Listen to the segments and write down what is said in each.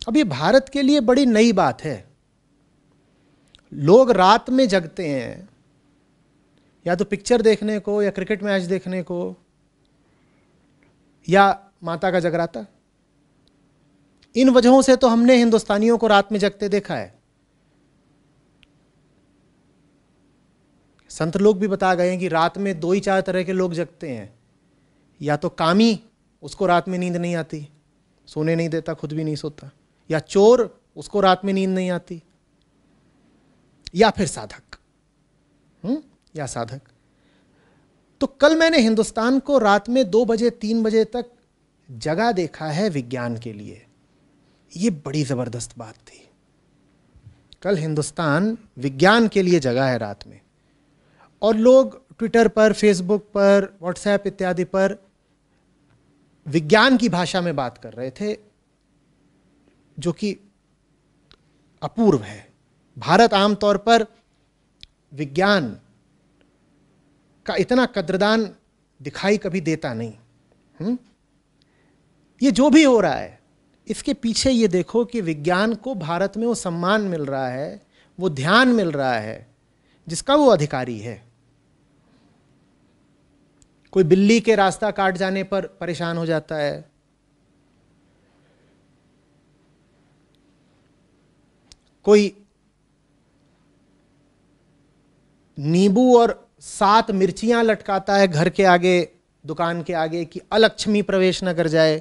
अब ये भारत के लिए बड़ी नई बात है। लोग रात में जगते हैं, या तो पिक्चर देखने को, या क्रिकेट मैच देखने को, या माता का जगराता। इन वजहों से तो हमने हिंदुस्तानियों को रात में जगते देखा है। संत लोग भी बता गए हैं कि रात में दो ही चार तरह के लोग जगते हैं। या तो कामी, उसको रात में नींद नहीं आती, सोने नहीं देता, खुद भी नहीं सोता। या चोर, उसको रात में नींद नहीं आती। या फिर साधक, या साधक। तो कल मैंने हिंदुस्तान को रात में 2 बजे 3 बजे तक जगा देखा है विज्ञान के लिए। ये बड़ी जबरदस्त बात थी। कल हिंदुस्तान विज्ञान के लिए जगा है रात में। और लोग ट्विटर पर, फेसबुक पर, व्हाट्सएप इत्यादि पर विज्ञान की भाषा में बात कर रहे थे, जो कि अपूर्व है। भारत आमतौर पर विज्ञान का इतना कद्रदान दिखाई कभी देता नहीं। ये जो भी हो रहा है, इसके पीछे ये देखो कि विज्ञान को भारत में वो सम्मान मिल रहा है, वो ध्यान मिल रहा है जिसका वो अधिकारी है। कोई बिल्ली के रास्ता काट जाने पर परेशान हो जाता है, कोई नींबू और 7 मिर्चियां लटकाता है घर के आगे, दुकान के आगे, कि अलक्ष्मी प्रवेश न कर जाए।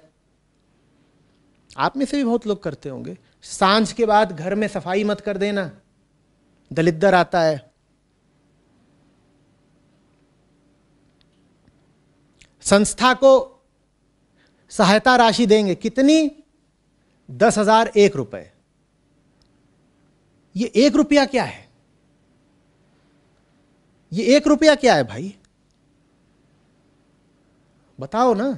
आप में से भी बहुत लोग करते होंगे। सांझ के बाद घर में सफाई मत कर देना, दलिद्दर आता है। संस्था को सहायता राशि देंगे, कितनी? 10,001 रुपए। ये 1 रुपया क्या है? ये 1 रुपया क्या है भाई? बताओ ना।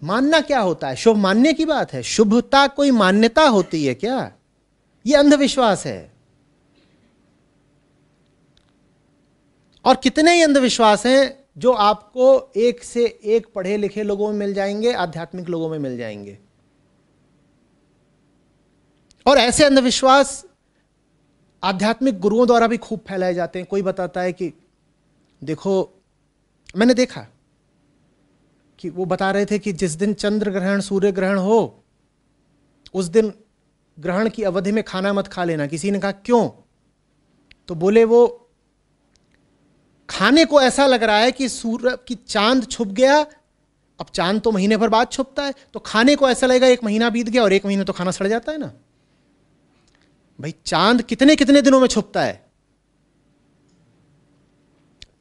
मानना क्या होता है? शुभ मानने की बात है। शुभता कोई मान्यता होती है क्या? ये अंधविश्वास है। और कितने ही अंधविश्वास हैं जो आपको एक से एक पढ़े लिखे लोगों में मिल जाएंगे, आध्यात्मिक लोगों में मिल जाएंगे। और ऐसे अंधविश्वास आध्यात्मिक गुरुओं द्वारा भी खूब फैलाए जाते हैं। कोई बताता है कि देखो, मैंने देखा कि वो बता रहे थे कि जिस दिन चंद्र ग्रहण, सूर्य ग्रहण हो, उस दिन ग्रहण की अवधि में खाना मत खा लेना। किसी ने कहा क्यों? तो बोले वो खाने को ऐसा लग रहा है कि सूर्य की चांद छुप गया। अब चांद तो महीने भर बाद छुपता है, तो खाने को ऐसा लगेगा 1 महीना बीत गया, और 1 महीने तो खाना सड़ जाता है ना भाई। चांद कितने कितने दिनों में छुपता है।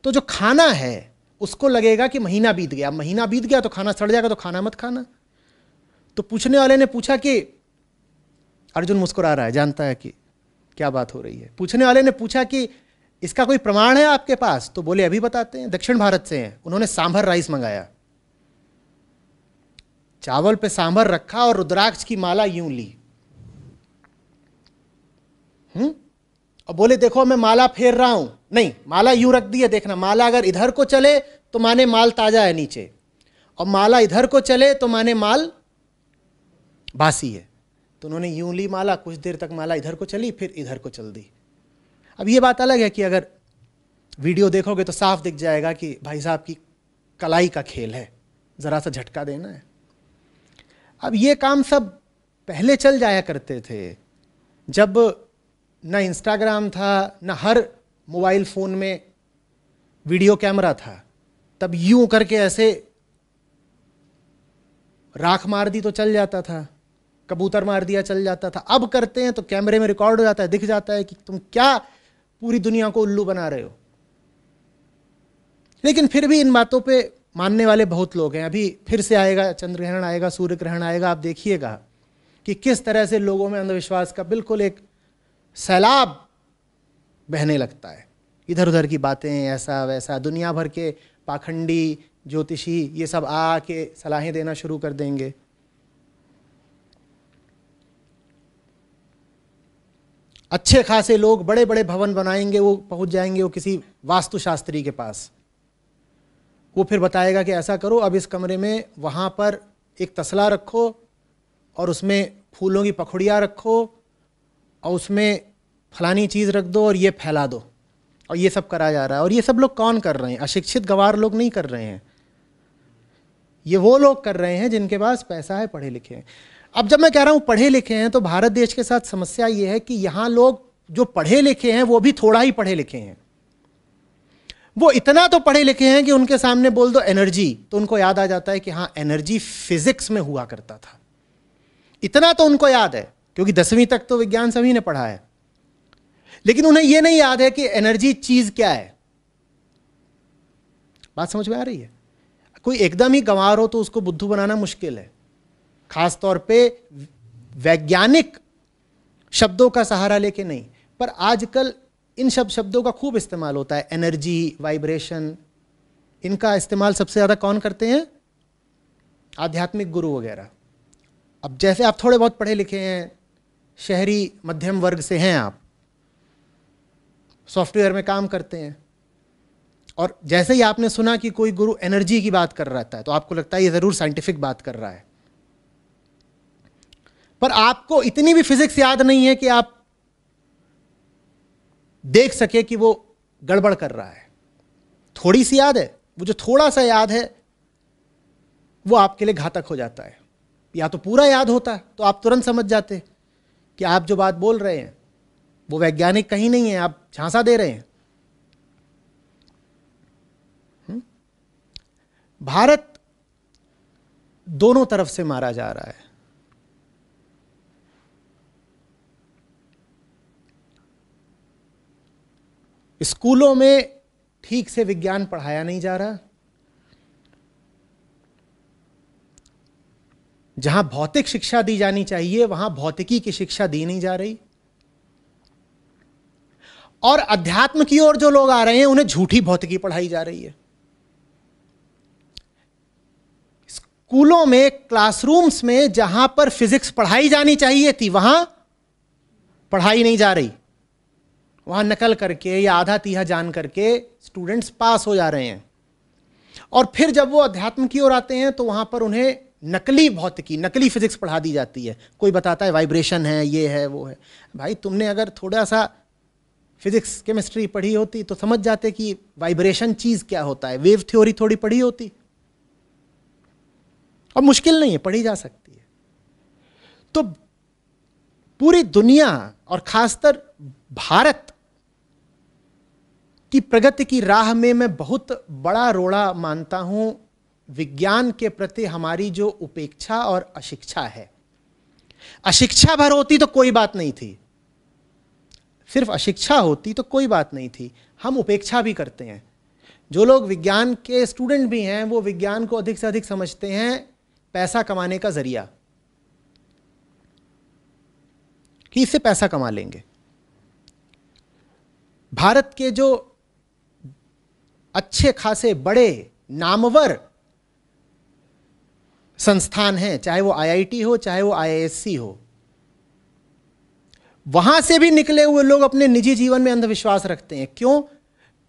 तो जो खाना है उसको लगेगा कि महीना बीत गया। महीना बीत गया तो खाना सड़ जाएगा, तो खाना मत खाना। तो पूछने वाले ने पूछा कि, अर्जुन मुस्कुरा रहा है, जानता है कि क्या बात हो रही है। पूछने वाले ने पूछा कि इसका कोई प्रमाण है आपके पास? तो बोले अभी बताते हैं, दक्षिण भारत से हैं। उन्होंने सांभर राइस मंगाया, चावल पे सांभर रखा और रुद्राक्ष की माला यूं ली। और बोले देखो मैं माला फेर रहा हूं। नहीं, माला यूं रख दी है, देखना। माला अगर इधर को चले तो माने माल ताजा है नीचे, और माला इधर को चले तो माने माल बासी है। तो उन्होंने यूं ली माला, कुछ देर तक माला इधर को चली, फिर इधर को चल दी। अब ये बात अलग है कि अगर वीडियो देखोगे तो साफ दिख जाएगा कि भाई साहब की कलाई का खेल है, जरा सा झटका देना है। अब ये काम सब पहले चल जाया करते थे, जब ना इंस्टाग्राम था, ना हर मोबाइल फ़ोन में वीडियो कैमरा था। तब यूं करके ऐसे राख मार दी तो चल जाता था, कबूतर मार दिया चल जाता था। अब करते हैं तो कैमरे में रिकॉर्ड हो जाता है, दिख जाता है कि तुम क्या पूरी दुनिया को उल्लू बना रहे हो। लेकिन फिर भी इन बातों पे मानने वाले बहुत लोग हैं। अभी फिर से आएगा, चंद्र ग्रहण आएगा, सूर्य ग्रहण आएगा, आप देखिएगा कि किस तरह से लोगों में अंधविश्वास का बिल्कुल एक सैलाब बहने लगता है। इधर उधर की बातें, ऐसा वैसा, दुनिया भर के पाखंडी ज्योतिषी ये सब आके सलाहें देना शुरू कर देंगे। अच्छे खासे लोग बड़े बड़े भवन बनाएंगे, वो पहुंच जाएंगे वो किसी वास्तुशास्त्री के पास। वो फिर बताएगा कि ऐसा करो, अब इस कमरे में वहाँ पर एक तसला रखो और उसमें फूलों की पखुड़ियाँ रखो और उसमें फलानी चीज़ रख दो और ये फैला दो, और ये सब करा जा रहा है। और ये सब लोग कौन कर रहे हैं? अशिक्षित गंवार लोग नहीं कर रहे हैं, ये वो लोग कर रहे हैं जिनके पास पैसा है, पढ़े लिखे हैं। अब जब मैं कह रहा हूँ पढ़े लिखे हैं, तो भारत देश के साथ समस्या ये है कि यहाँ लोग जो पढ़े लिखे हैं वो भी थोड़ा ही पढ़े लिखे हैं। वो इतना तो पढ़े लिखे हैं कि उनके सामने बोल दो एनर्जी, तो उनको याद आ जाता है कि हाँ एनर्जी फिजिक्स में हुआ करता था। इतना तो उनको याद है, क्योंकि 10वीं तक तो विज्ञान सभी ने पढ़ा है। लेकिन उन्हें यह नहीं याद है कि एनर्जी चीज क्या है। बात समझ में आ रही है? कोई एकदम ही गंवार हो तो उसको बुद्धू बनाना मुश्किल है, खास तौर पे वैज्ञानिक शब्दों का सहारा लेके नहीं। पर आजकल इन शब्दों का खूब इस्तेमाल होता है, एनर्जी, वाइब्रेशन, इनका इस्तेमाल सबसे ज़्यादा कौन करते हैं? आध्यात्मिक गुरु वगैरह। अब जैसे आप थोड़े बहुत पढ़े लिखे हैं, शहरी मध्यम वर्ग से हैं, आप सॉफ्टवेयर में काम करते हैं, और जैसे ही आपने सुना कि कोई गुरु एनर्जी की बात कर रहा है तो आपको लगता है ये ज़रूर साइंटिफिक बात कर रहा है। पर आपको इतनी भी फिजिक्स याद नहीं है कि आप देख सके कि वो गड़बड़ कर रहा है। थोड़ी सी याद है, वो जो थोड़ा सा याद है वो आपके लिए घातक हो जाता है। या तो पूरा याद होता तो आप तुरंत समझ जाते कि आप जो बात बोल रहे हैं वो वैज्ञानिक कहीं नहीं है, आप झांसा दे रहे हैं। भारत दोनों तरफ से मारा जा रहा है। स्कूलों में ठीक से विज्ञान पढ़ाया नहीं जा रहा। जहां भौतिक शिक्षा दी जानी चाहिए वहां भौतिकी की शिक्षा दी नहीं जा रही। और अध्यात्म की ओर जो लोग आ रहे हैं उन्हें झूठी भौतिकी पढ़ाई जा रही है। स्कूलों में, क्लासरूम्स में जहां पर फिजिक्स पढ़ाई जानी चाहिए थी वहां पढ़ाई नहीं जा रही। वहां नकल करके या आधा तीहा जान करके स्टूडेंट्स पास हो जा रहे हैं। और फिर जब वो अध्यात्म की ओर आते हैं तो वहां पर उन्हें नकली भौतिकी, नकली फिजिक्स पढ़ा दी जाती है। कोई बताता है वाइब्रेशन है, ये है, वो है। भाई तुमने अगर थोड़ा सा फिजिक्स केमिस्ट्री पढ़ी होती तो समझ जाते कि वाइब्रेशन चीज क्या होता है। वेव थ्योरी थोड़ी पढ़ी होती। अब मुश्किल नहीं है, पढ़ी जा सकती है। तो पूरी दुनिया और खासकर भारत की प्रगति की राह में मैं बहुत बड़ा रोड़ा मानता हूं विज्ञान के प्रति हमारी जो उपेक्षा और अशिक्षा है। अशिक्षा भर होती तो कोई बात नहीं थी, सिर्फ अशिक्षा होती तो कोई बात नहीं थी। हम उपेक्षा भी करते हैं। जो लोग विज्ञान के स्टूडेंट भी हैं वो विज्ञान को अधिक से अधिक समझते हैं पैसा कमाने का जरिया, कि इससे पैसा कमा लेंगे। भारत के जो अच्छे खासे बड़े नामवर संस्थान हैं, चाहे वो आईआईटी हो, चाहे वो आईआईएससी हो, वहां से भी निकले हुए लोग अपने निजी जीवन में अंधविश्वास रखते हैं। क्यों?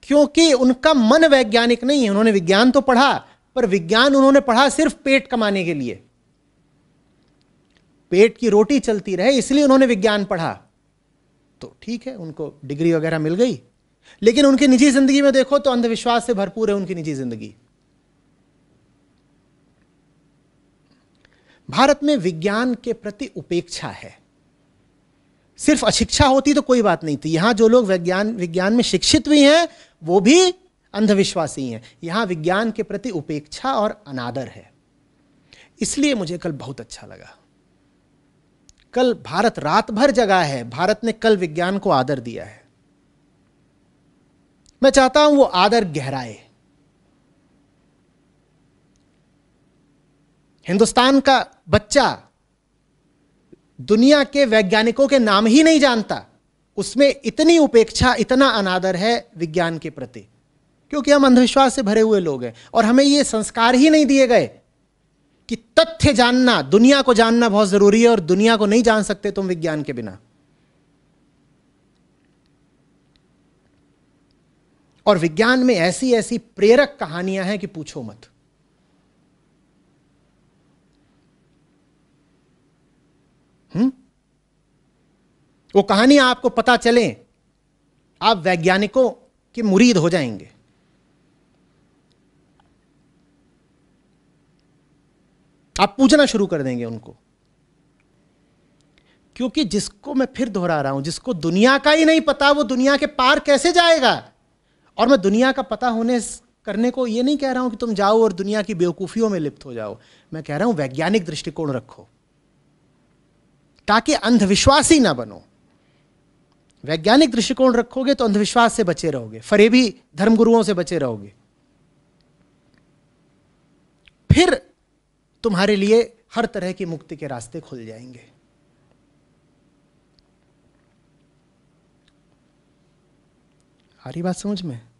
क्योंकि उनका मन वैज्ञानिक नहीं है। उन्होंने विज्ञान तो पढ़ा, पर विज्ञान उन्होंने पढ़ा सिर्फ पेट कमाने के लिए। पेट की रोटी चलती रहे इसलिए उन्होंने विज्ञान पढ़ा। तो ठीक है, उनको डिग्री वगैरह मिल गई, लेकिन उनकी निजी जिंदगी में देखो तो अंधविश्वास से भरपूर है उनकी निजी जिंदगी। भारत में विज्ञान के प्रति उपेक्षा है। सिर्फ अशिक्षा होती तो कोई बात नहीं थी। यहां जो लोग विज्ञान में शिक्षित भी हैं वो भी अंधविश्वासी हैं। यहां विज्ञान के प्रति उपेक्षा और अनादर है। इसलिए मुझे कल बहुत अच्छा लगा। कल भारत रात भर जगा है। भारत ने कल विज्ञान को आदर दिया है। मैं चाहता हूं वो आदर गहराए। हिंदुस्तान का बच्चा दुनिया के वैज्ञानिकों के नाम ही नहीं जानता, उसमें इतनी उपेक्षा, इतना अनादर है विज्ञान के प्रति, क्योंकि हम अंधविश्वास से भरे हुए लोग हैं। और हमें ये संस्कार ही नहीं दिए गए कि तथ्य जानना, दुनिया को जानना बहुत जरूरी है, और दुनिया को नहीं जान सकते तुम विज्ञान के बिना। और विज्ञान में ऐसी ऐसी प्रेरक कहानियां हैं कि पूछो मत। वो कहानियां आपको पता चलें, आप वैज्ञानिकों के मुरीद हो जाएंगे। आप पूछना शुरू कर देंगे उनको। क्योंकि जिसको, मैं फिर दोहरा रहा हूं, जिसको दुनिया का ही नहीं पता वो दुनिया के पार कैसे जाएगा। और मैं दुनिया का पता होने करने को ये नहीं कह रहा हूं कि तुम जाओ और दुनिया की बेवकूफियों में लिप्त हो जाओ। मैं कह रहा हूं वैज्ञानिक दृष्टिकोण रखो, ताकि अंधविश्वासी ना बनो। वैज्ञानिक दृष्टिकोण रखोगे तो अंधविश्वास से बचे रहोगे, फरेबी धर्मगुरुओं से बचे रहोगे। फिर तुम्हारे लिए हर तरह की मुक्ति के रास्ते खुल जाएंगे। आ रही बात समझ में?